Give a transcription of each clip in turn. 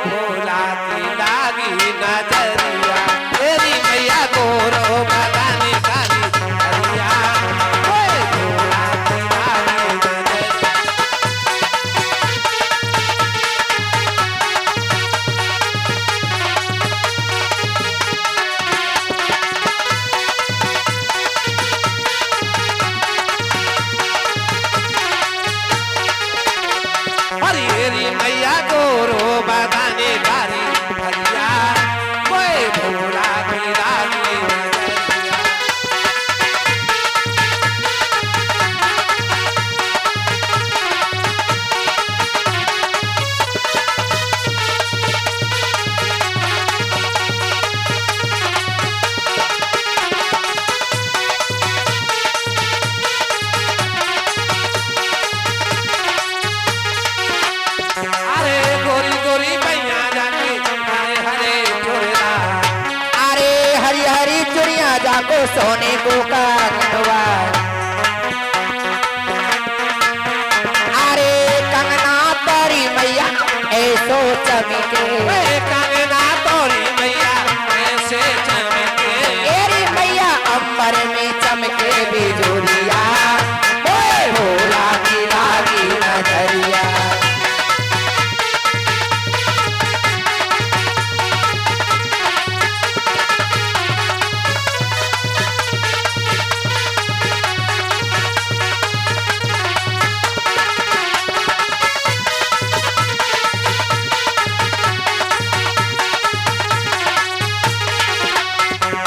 भोला की लागी नजरिया तेरी मैया गोरो बदाने काली हरिया ओए भोला की लागी नजरिया। हरी मैया गोरो बदाने काली हरिया ओए भोला की लागी नजरिया। अरे गोरी गोरी मैया जाके हरे हरे चोरा अरे हरी हरी चुड़िया जाको सोने को कंगनवा अरे कंगना तारी मैया ऐसो चमके कंगना तोरी मैया ऐसे चमके तेरी मैया अंबर में चमके बिजुलिया ओए भोला की लागी नजरिया।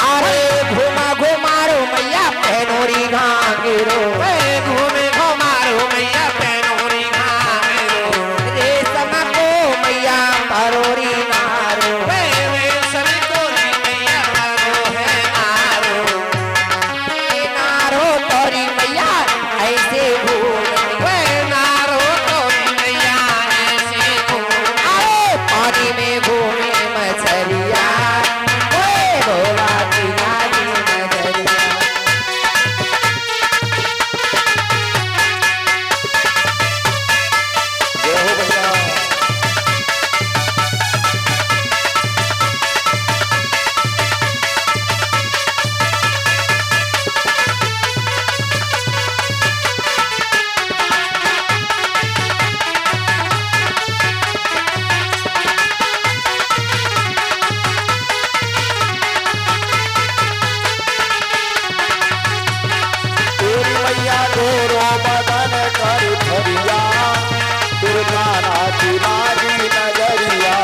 अरे घुमा घुमारो मैया पहनोरी घाघरो घूमे घुमारो मैया पैनोरी घामेरो रेशम को मैया परोरी नारो रेशम तोरी मैया मारो है नारो नारो तोरी मैया ऐसे घूम वे नारो तोरी मैया ऐसे घूम अरे पानी में घूमे मछलिया ओए भोला की लागी नजरिया। जय हो भैया। तेरी मैया गोरो बदन कर भरिया दुर्गा नाची लागी नजरिया।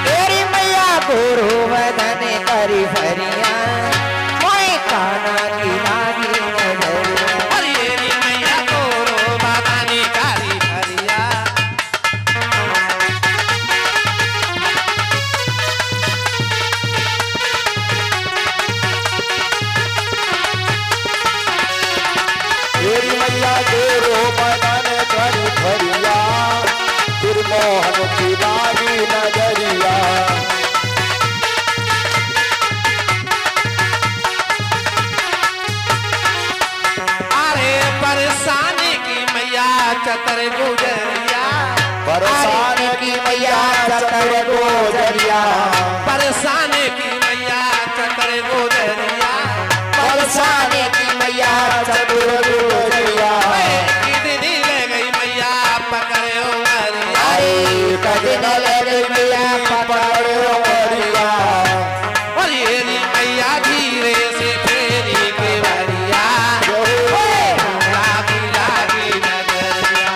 तेरी मैया गोरो बदन करी भरिया मोए काना की लागी नजरिया। हरी मैया गोरो बादानी काली हरिया तेरी मैया गोरो बदन कर भरिया दुर्मोहन की लागी नजरिया। अरे परेशानी की मैया चतर गुजरिया बरसाने की मैया चतर गोजरिया। परेशानी की मैया चतर गुजरिया बरसाने की मैया चतुर गोजरिया। कितनी ले गई मैया पकड़े उमरिया अरे कदन लगे मैया पकड़े उमरिया। और ये मैया धीरे से फेरी के बरिया लागी लागी नजरिया।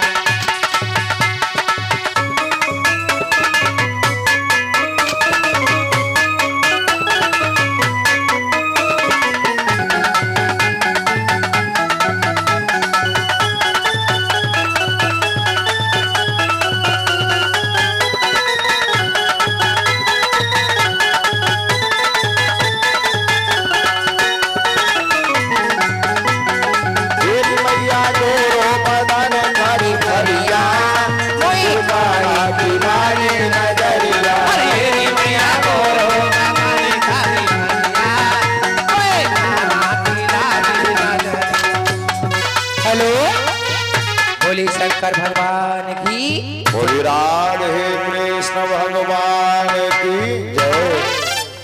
बोले शंकर भगवान की। बोली राधे कृष्ण भगवान की जय।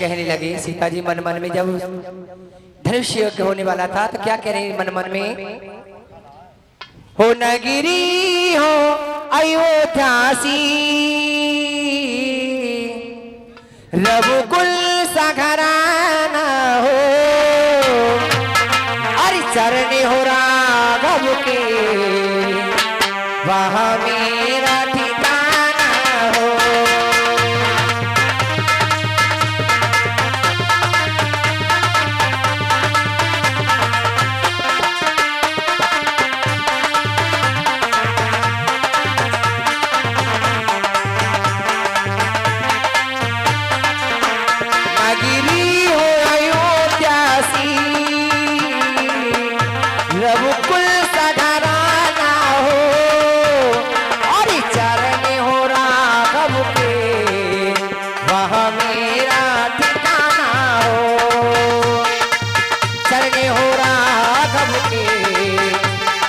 कहने लगे सीता जी मन मन में, जब धनुष युद्ध होने वाला था तो क्या कह रहे मन मन में, हो नगरी हो अयोध्यासी, रघुकुल सा घराना हो, अरे चरण हो राघव के, वहाँ मेरा ठिकाना हो। नगरी हो अयोध्यासी, रघुकुल सा घराना हो, और चरण हो राघव के, वहाँ मेरा ठिकाना हो। चरण हो राघव के,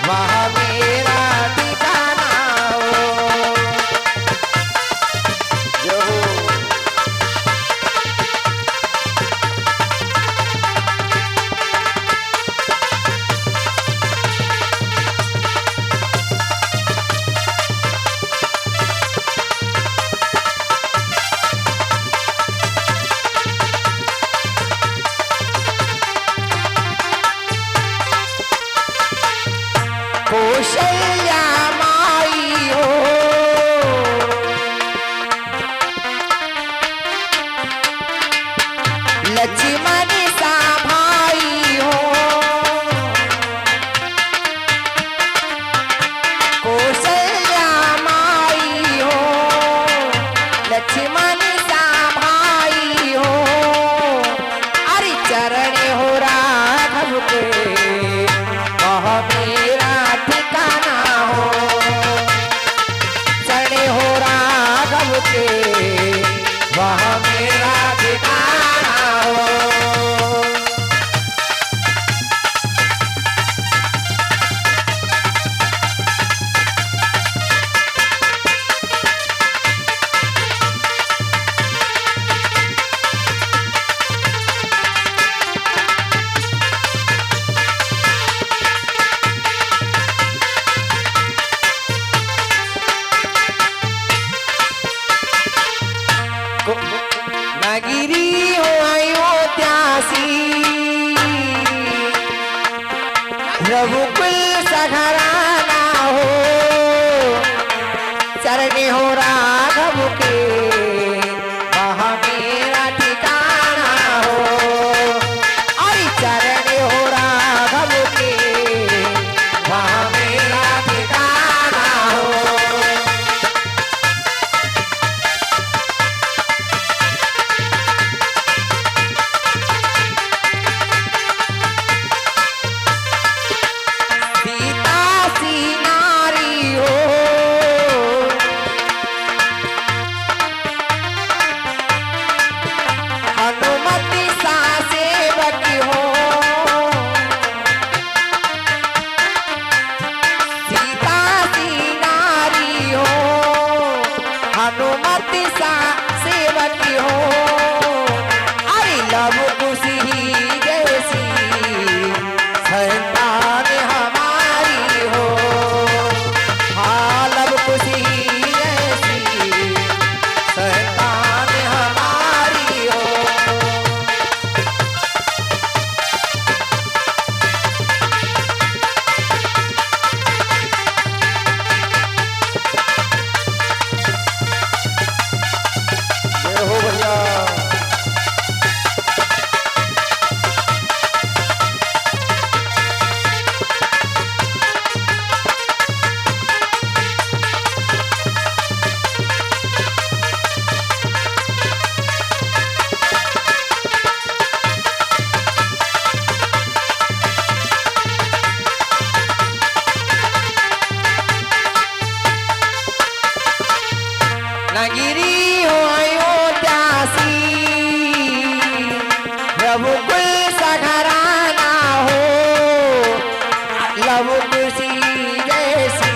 वहाँ मेरा ठिकाना हो। जय हो। कौशल्या माई हो, लक्ष्मण सा भाई हो, कौशल्या माई हो, लक्ष्मण सा भाई हो, अरे चरण हो राघव के, वह मेरा ठिकाना हो। चढ़े हो राघव के, वह मेरा ठिकाना हो। नगरी हो अयोध्यासी, रघुकुल सा घराना हो, चरण हो राघव के, वहाँ मेरा ठिकाना हो। और चरण हो राघव के, वहाँ मेरा ठिकाना हो। सीता सी नारी हो, हनुमति सा सेवक हो, सीता सी नारी हो, हनुमति सा सेवक हो, अरे लव कुशी जैसी संतान हमारी हो। हाँ लव कुशी जैसी संतान हमारी हो। जय हो भैया। नगरी हो अयोध्यासी, रघुकुल सा घराना हो, लव कुशी जैसी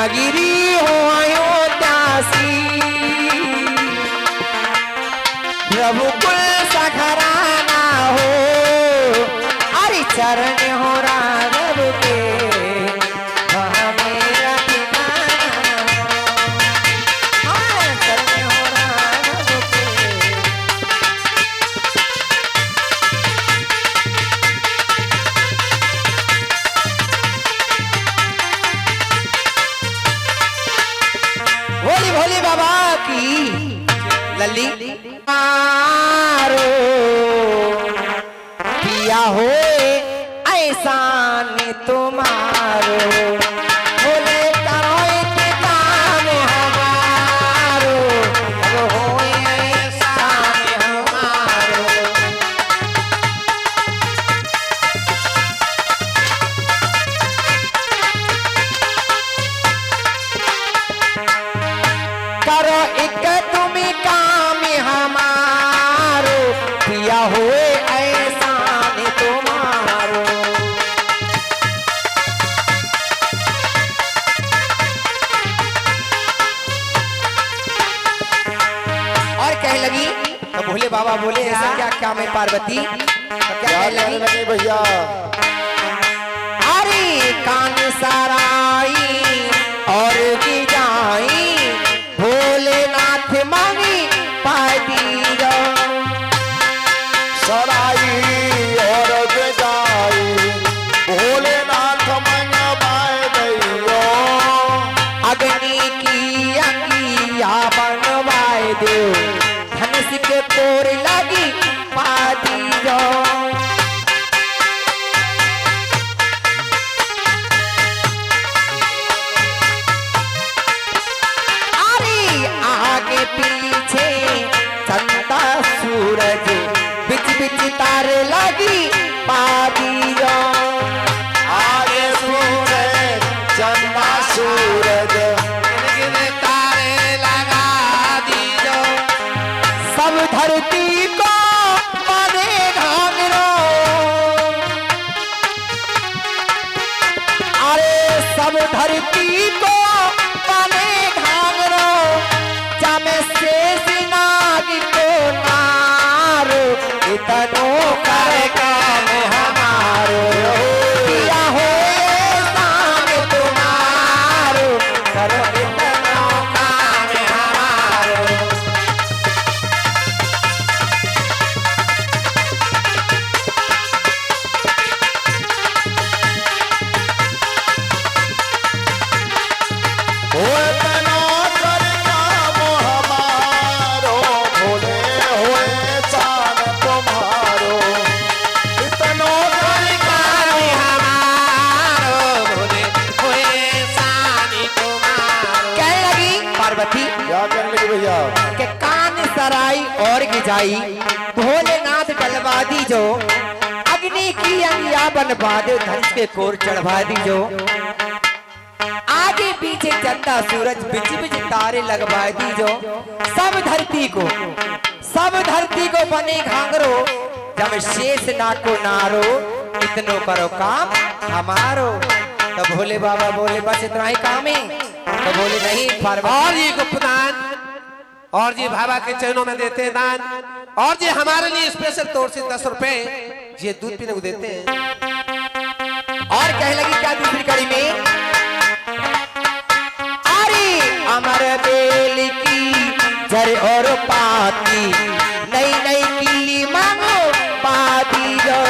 नगरी हो अयोध्यासी रघुकुल सखराना हो अरे चरण हो राघव के वहाँ मेरा ठिकाना हो। चरण हो राघव के भोले भोले बाबा की लल्ली मारो पिया हो ऐसा ने तुम्हारो बोले करो के काम हमारो अब हो ऐसा ने हमारो करो एक तुम काम हमारो पिया हुए ऐसा ने तुम्हारो और कह लगी तो भोले बाबा बोले ऐसा क्या काम है पार्वती तो क्या कह लगी लगे भैया अरे कान सराई और की जाई भोलेनाथ मांगी पाती जाओ सराई और गजाई भोलेनाथ मंगवाए दैयो अग्नि की अंगिया बनवाए दो धनुष के तोर लगी पाती जाओ अरे आगे पीछे चंदा सूरज बिच बिच तार लगी पाती जाओ आगे सूरज चंदा सूरज गिन तारे लगा दीजो सब धरती को माने घाघरो अरे सब धरती को माने घाघरो जमे शेष नाग को नारो इतनो कर काम हमारो किया हो शान तुम्हारो करो इतनो काम हमारो इतना कर काम हमारो भोले होए चान तुम्हारो इतनो कर काम हमारो भोले होए सानी तुम्हारो कह लगी पार्वती क्या करने लगे भैया के कान सराई और गिजाई भोलेनाथ डलवा दी जो अग्नि की अंगिया बनवा दो धनुष के कोर चढ़वा दी जो आगे पीछे चंदा सूरज बिच बिच तारे लगवा दी जो सब धरती को बने घाघरो जब शेष नाको नारो इतनो करो काम हमारो तो भोले बाबा बोले बस इतना ही काम है तो बोले नहीं पार्वती और ये गुप्तदान और ये बाबा के चरणों में देते हैं दान और ये हमारे लिए स्पेशल तौर से 10 रुपए ये दूध पीने को देते हैं। और कह लगी क्या दूसरी कड़ी में अरे अमर बेल की जड़ और पाती नई नई किल्ली मांगो पाती जो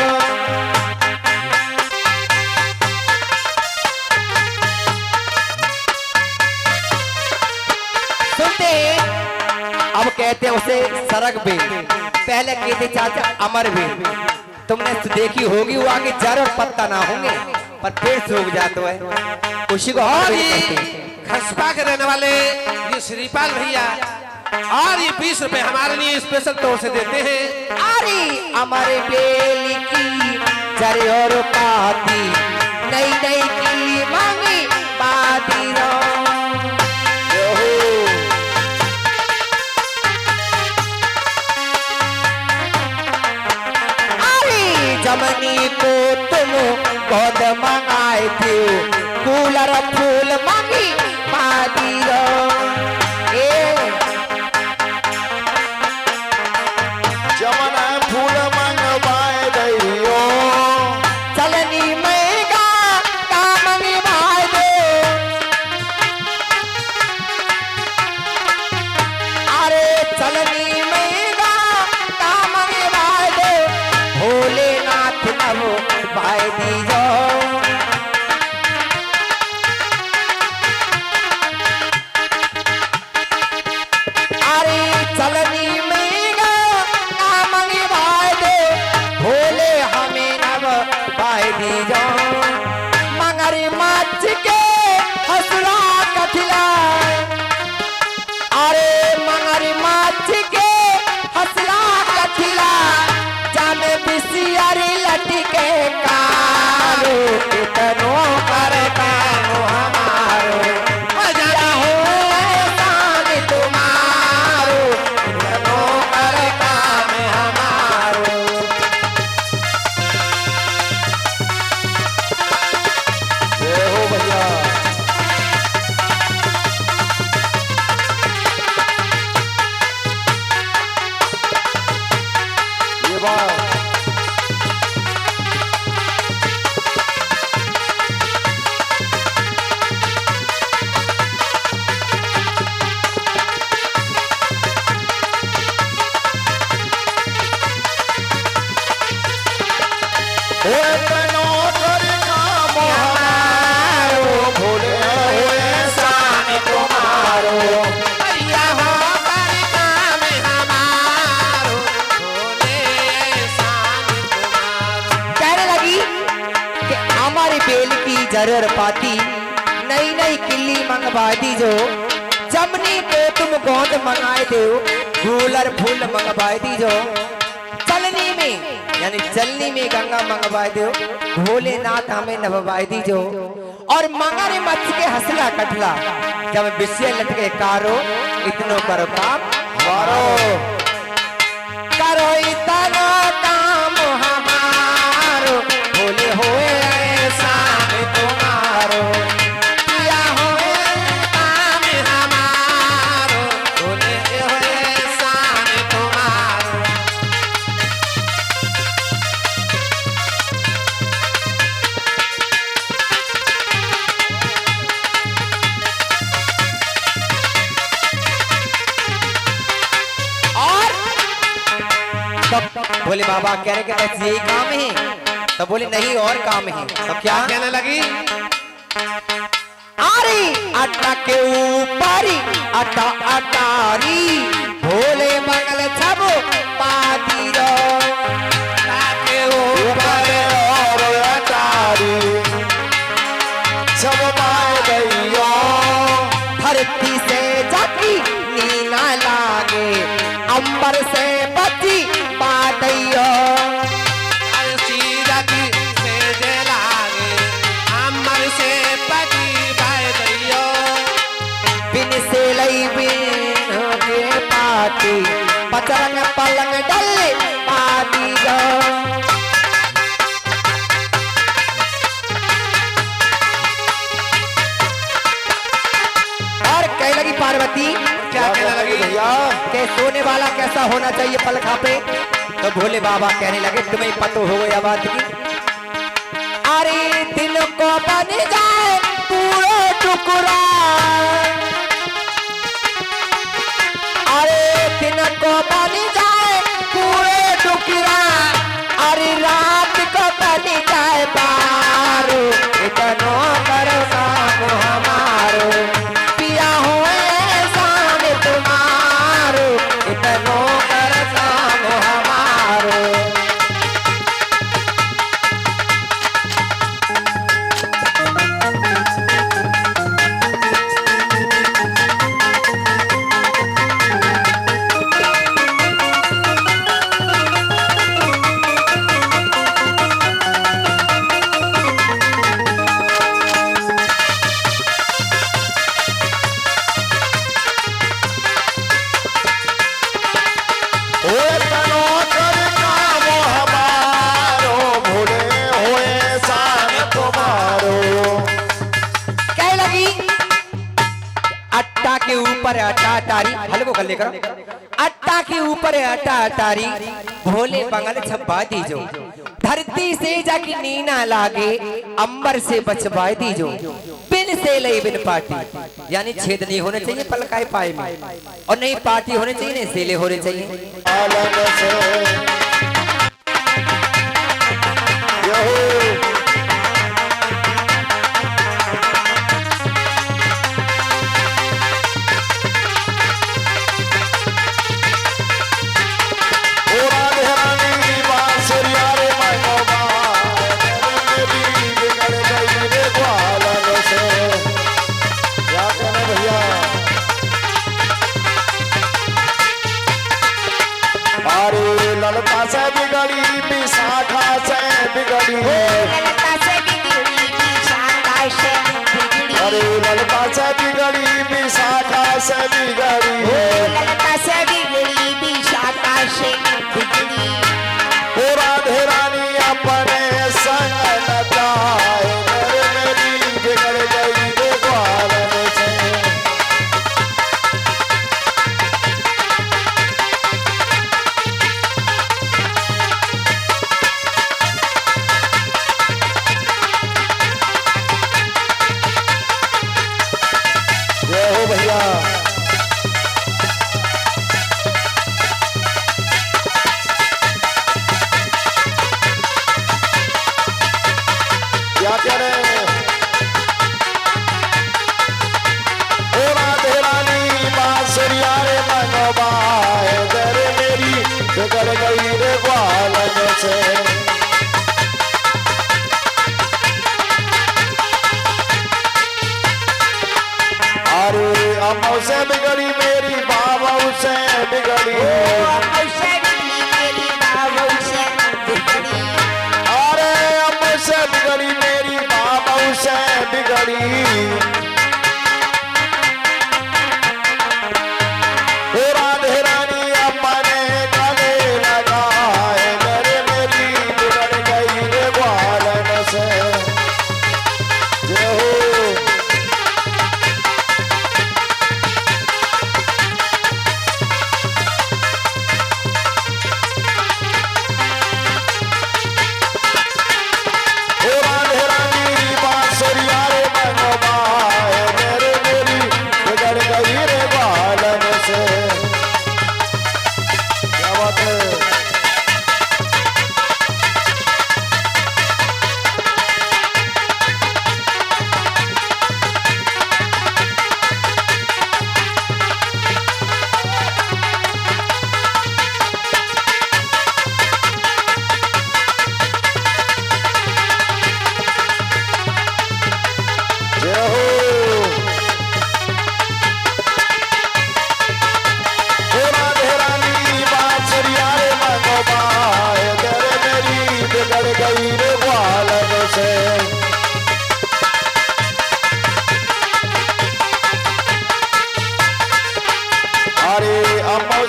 सुनते अब कहते हैं उसे सरग बेल पहले कहते चाचा अमर बेल तुमने देखी होगी वो आगे जड़ और पत्ता ना होंगे पर पेड़ सूख जाता है उसी को और और ये खसपा के रहने वाले ये श्रीपाल भैया और ये 20 रुपए हमारे लिए स्पेशल तौर से देते हैं। अरे हमारे बेली की जड़ और पाती नई नई किल्ली मांगी पाती रो अरे जमनी को तुम गोद मंगाए थे कूलर फूल मांगी मादी रो ए जमन फूल मंगवाए दैयो चलनी में गा कामनी भाई दे अरे चलनी में गा कामनी भाई दे भोलेनाथ नव भाई दी जो अरे चलनी में गा कामनी भाई दे भोले हमें नव भाई दी जो मगरी मच के हसरा कथिला अरे मगरी मच के हसला कथिला जामे बिसियारी लटके कारो कितनो कर कानो हमारो मजा हो शान तुम्हारो कितनो कर काम हमारो जय हो भैया ये बात इतनो कर काम हमारो भोले होए शान तुम्हारो भैया हो कर काम हमारो भोले शान तुम्हारो। कहने लगी कि हमारे बेल की जरूर पाती नई नई किल्ली मंगवा दी जो जमनी को तुम गोद मंगाए दो कूलर फूल मंगवाए दी जो चलनी में यानी चलनी में गंगा मंगवाए दो भोलेनाथ हमें नभवाए दी जो और मंगरे मच के हंसला कटला जब विषय लटके कारो इतनो करो काम करो इतना काम हमारो भोले होए शान तुम्हारो भैया हो काम हमारो भोले होए शान तुम्हारो। और तो बोले बाबा कह रहे कि बस यही काम है तो बोले नहीं और काम है तो क्या कहने लगी अरे अट्टा के ऊपर अट्टा अटारी भोले मंगल छब पादी रो ताके ऊपर और अटारी सब पाए दैयो धरती से जाती नीना लागे अंबर से बची पादैयो सीरती से जलागे अमर से पति भाई दैयो। बिन से लई बिन के पाती पचरंग पलंग डल पादी जो और कह लगी पार्वती क्या कहने लगी भैया के सोने वाला कैसा होना चाहिए पलखा पे तो भोले बाबा कहने लगे तुम्हें पतो हो गया बात की अरे दिल को बन जाए पूरा टुकड़ा अरे दिन को बन जाए पूरे टुकड़ा अरे रात को बन जाए बारो इतनो करो काम हमारो पिया हुए शान तुम्हारो इतनो कर काम हमारो ऊपर अटाटारी हलवो कर लेकर अट्टा के ऊपर अटाटारी भोले बंगल छपा दीजो धरती से जाके नीना लागे अंबर से बचवा दीजो बिन से लई बिन पार्टी यानी छेद नहीं होने चाहिए पलकाए पाए में और नहीं पार्टी होने चाहिए नहीं सेले होने चाहिए आलम से यहो ललता से बिगड़ी विशाखा से बिगड़ी ललता से बिगड़ी विशाखा से बिगड़ी अरे ललता से बिगड़ी विशाखा से बिगड़ी ललता से बिगड़ी विशाखा से बिगड़ी ओ राधे रानी अपने संग न जाए मेरी बिगड़ गई ग्वालन से भैया क्या कह रहे हैं ओ राधे रानी बांसुरिया रे मनोबाए दर मेरी बिगड़ गई रे ग्वालन से अरे अम्मों से बिगड़ी मेरी बाबा से बिगड़ी से बिगड़ी मेरी बाबू से बिगड़ी अरे अम्मों से बिगड़ी मेरी बाबा से बिगड़ी ओ राधे रानी अपने गले लगाए मेरे मेरी बिगड़ गई रे ग्वालन से जय हो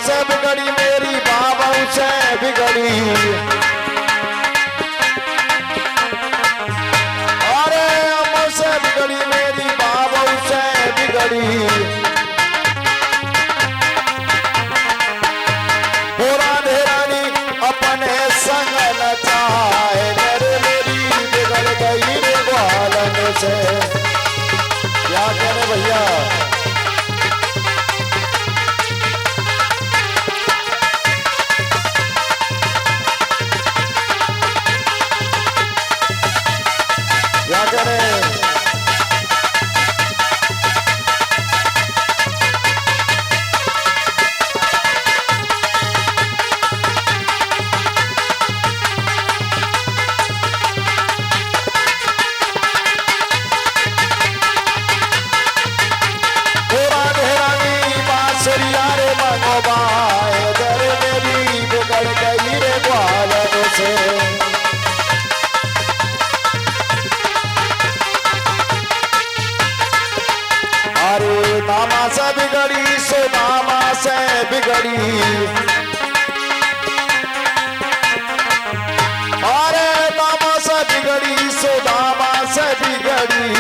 से बिगड़ी मेरी बाबा से बिगड़ी अरे अम्मों से बिगड़ी मेरी बाबा से बिगड़ी राधे रानी अपने संग न चाहे मेरी बिगड़ गई रे ग्वालन से क्या करे भैया अरे मामा से बिगड़ी सो मामा से बिगड़ी अरे मामा से बिगड़ी सो मामा से बिगड़ी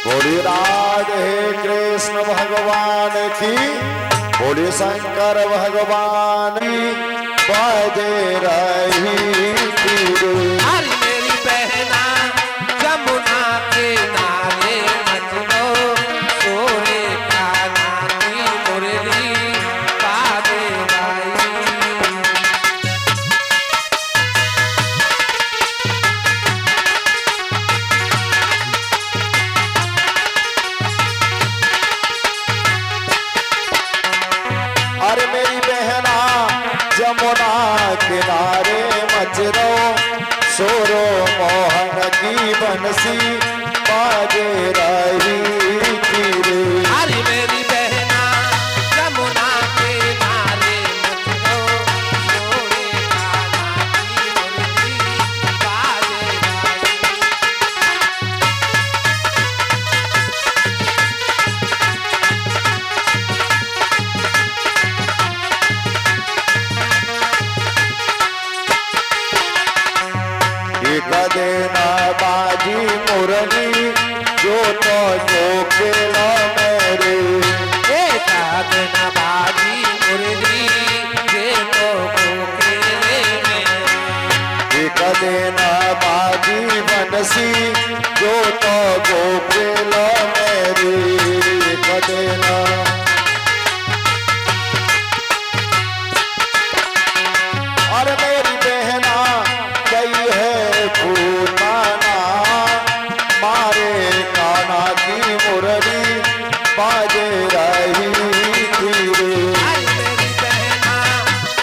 बोलिए राधे कृष्ण भगवान की, बोलिए शंकर भगवान की, बजे रही तीरे। अरे मेरी बहना जमुना के नारे मच लो, सोरे काना की मुरली बाजे आई। अरे मेरी बहना जमुना किनारे मच रो, सोरो मोहन की बंसी बाजे रही तीरे। अरे मेरी बहना जमुना के नारे मच लो, सोरे काना की मुरली बाजे आई। एक देना बाजी मुरली, जो तो जो खेला मेरे। एकादना बाजी मुरली जे तो खेले में। एक देना बाजी बंसी, जो तो जो खेला मेरे। एक देना और मेरी बहना गई है फूटाना, मारे काना की मुरली बाजे रही धीरे। आई मेरी बहना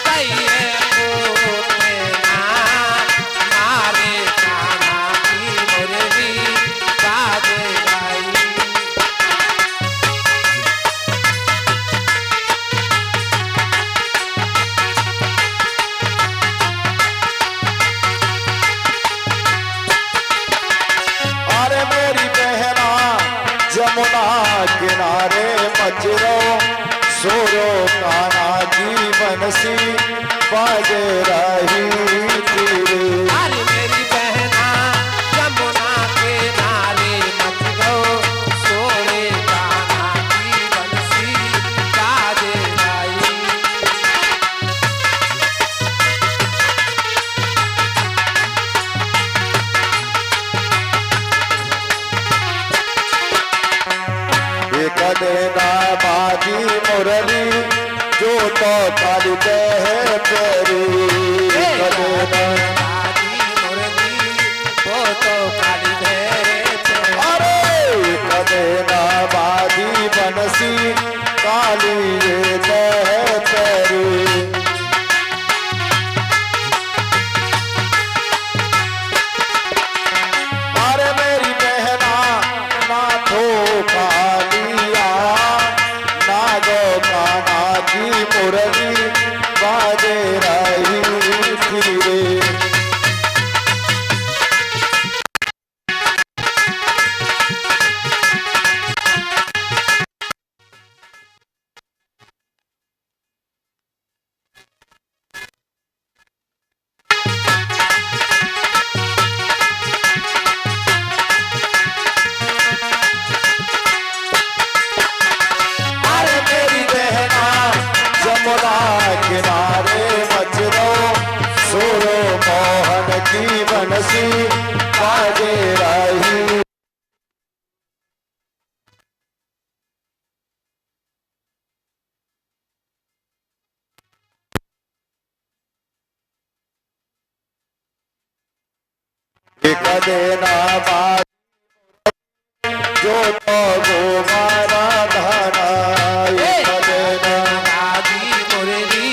सही है बोलना, मारे काना की मुरली बाजे आई। अरे मेरी बहना जमुना किनारे मच रो, सोरो काना की बंसी बाजे रही धीरे। अरे मेरी बहना जमुना के नारे मच गो, सोरे काना की बंसी बाजे आई। एक देना बाजी मुरली, जो तो काली है तेरी। एक देना बाजी मुरली वो तो काली भेरे। अरे एक देना बाजी बंसी, काली ये है तेरी। अरे मेरी बहना ना तो कालिया, ना गो काना की मुरली बाजे रही धीरे। अरे मेरी बहना जमुना किनारे मच रो, सोरो मोहन की बंसी बाजे रही। एक देना बाजी जो तो गोमारा धना। एक देना बाजी मुरली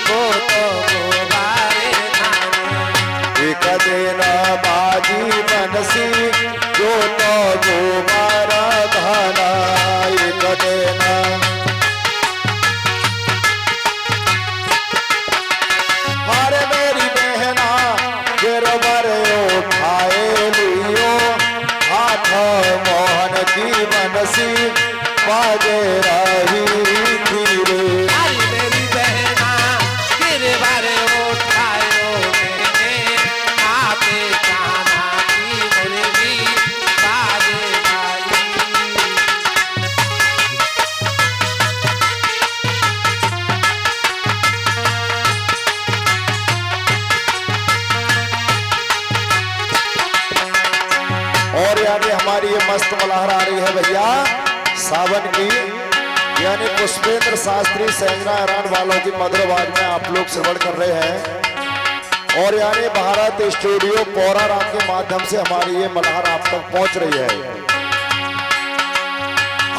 वो तो गोबारे धाने। एक देना बाजी बंसी, जो तो गोमारा धना। एक देना हमारे मेरी बहना गिरवर उठाए लियो, हाथ मोहन की बंसी बाजे रही धीरे। अरे मेरी बहना गिरवर उठायो मैंने, आपे काना की मुरली बाजे आई। ये मस्त मलहर आ रही है भैया सावन की, यानी पुष्पेंद्र शास्त्री संजना हरान वालों की मधुर आवाज में आप लोग श्रवण कर रहे हैं। और यानी भारत स्टूडियो पोरा राम के माध्यम से हमारी ये मलहर आप तक पहुंच रही है।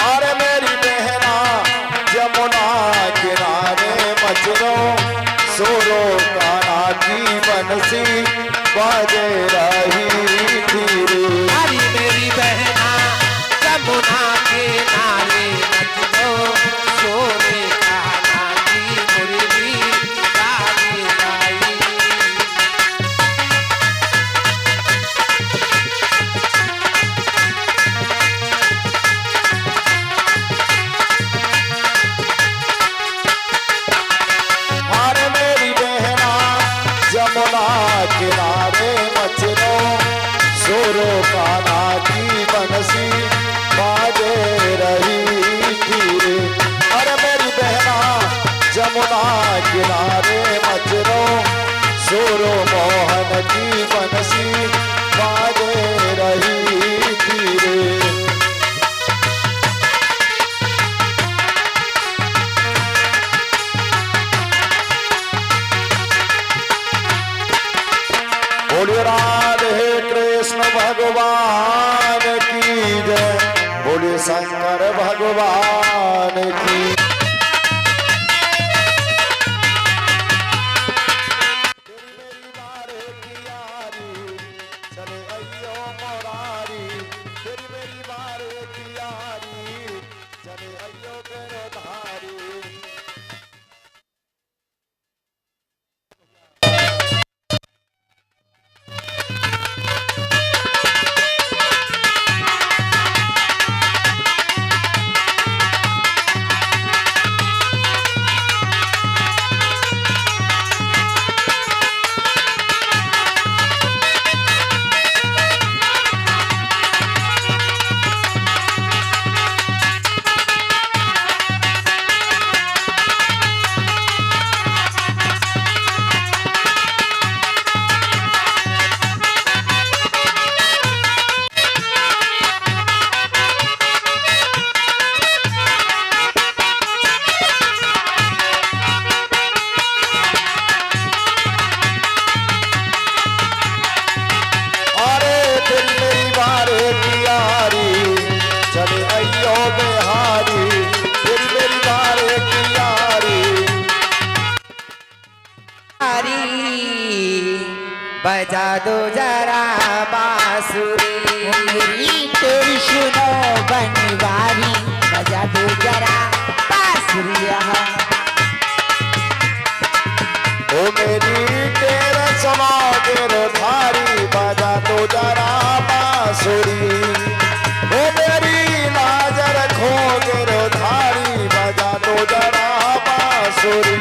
अरे मेरी बहना जमुना किनारे मचलो सोरो काना की बंसी बाजे रही धीरे। अरे मेरी बहना जमुना के नारे नचलो सोने काना की मुरली गाई गाई। अरे मेरी बहना जमुना किनारे मचलो सोरो काना की बंसी बाजे रही धीरे। अरे मेरी बहना जमुना किनारे मचलो सोरो मोहन की बंसी बाजे रही धीरे। बोलिए राधे कृष्ण भगवान की जय, बोलिए शंकर भगवान की। तेरी मेरी बारे की यारी चले अयो मोरारी, तेरी मेरी बारे की यारी चले अयो गिरधारी। बजा दो जरा बांसुरी। मेरी तेरी सुनो बनवारी, बजा दो जरा बांसुरिया। ओ मेरी तेरा समा गिरधारी बजा दो जरा बांसुरी। ओ मेरी लाज रखो गिरधारी बजा दो जरा बांसुरी।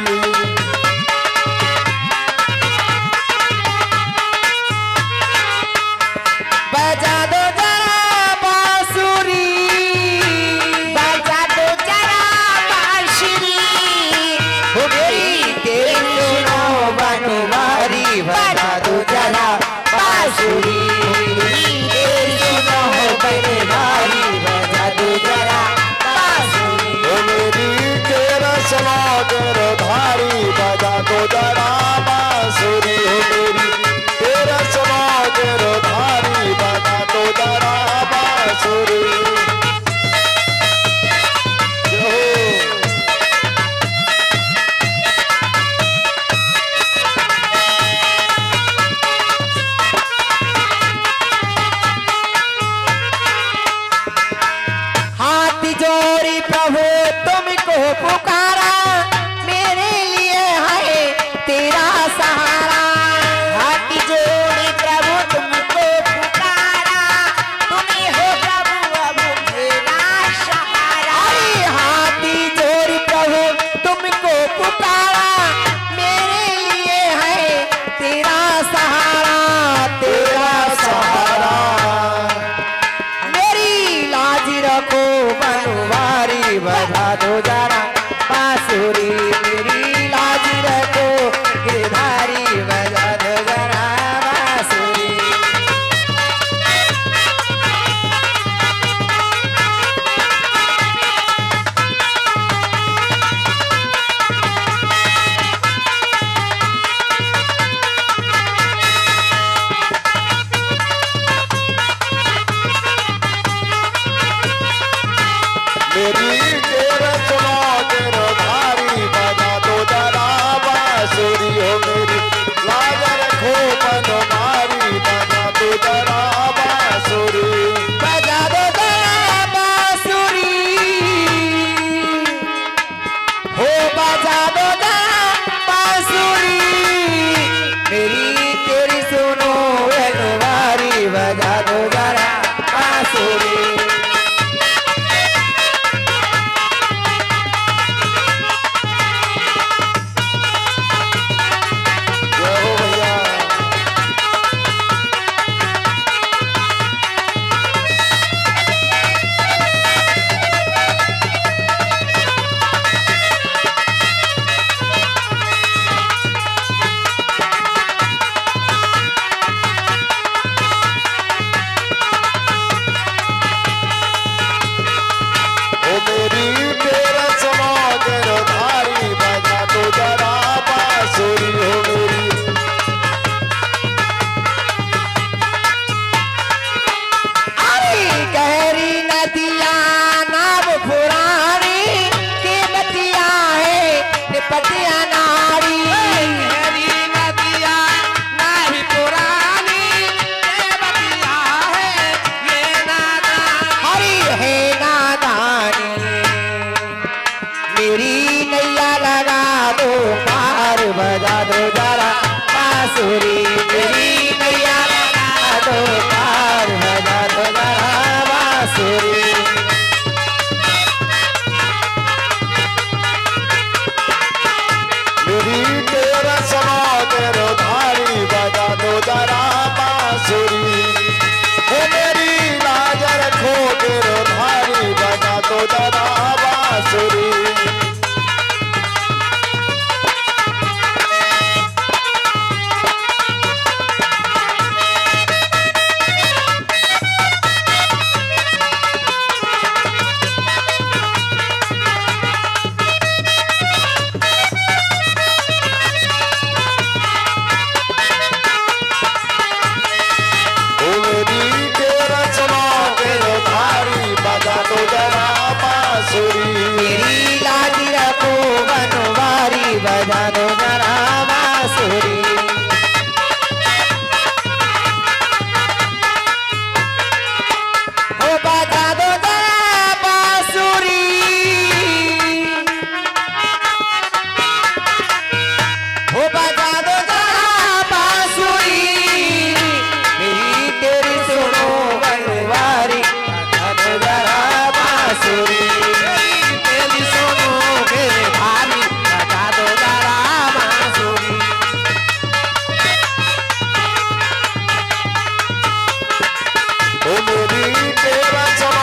बजा दो जरा बांसुरी, बजा दो जरा बांसुरी। हो मेरी तेरी सुनो बनवारी, बजा दो जरा बांसुरी। तेरी सुनो बनवारी, बजा दो जरा बांसुरी। ओ मेरी तेरा समा गिरधारी बजा दो जरा बांसुरी। ओ मेरी तेरा समा गिरधारी बजा दो जरा बांसुरी। हाथ जोड़ी प्रभु तुमको पुकारा, मेरे लिए है तेरा सहारा। हाथ जोड़ी प्रभु तुमको पुकारा, तुम्ही हो प्रभु अब मेरा सहारा। अरे हाथ जोड़ी प्रभु तुमको पुकारा, मेरे लिए है तेरा सहारा, तेरा सहारा। मेरी लाज रखो बनवारी, बजा दो जरा बांसुरी। तेरा चमन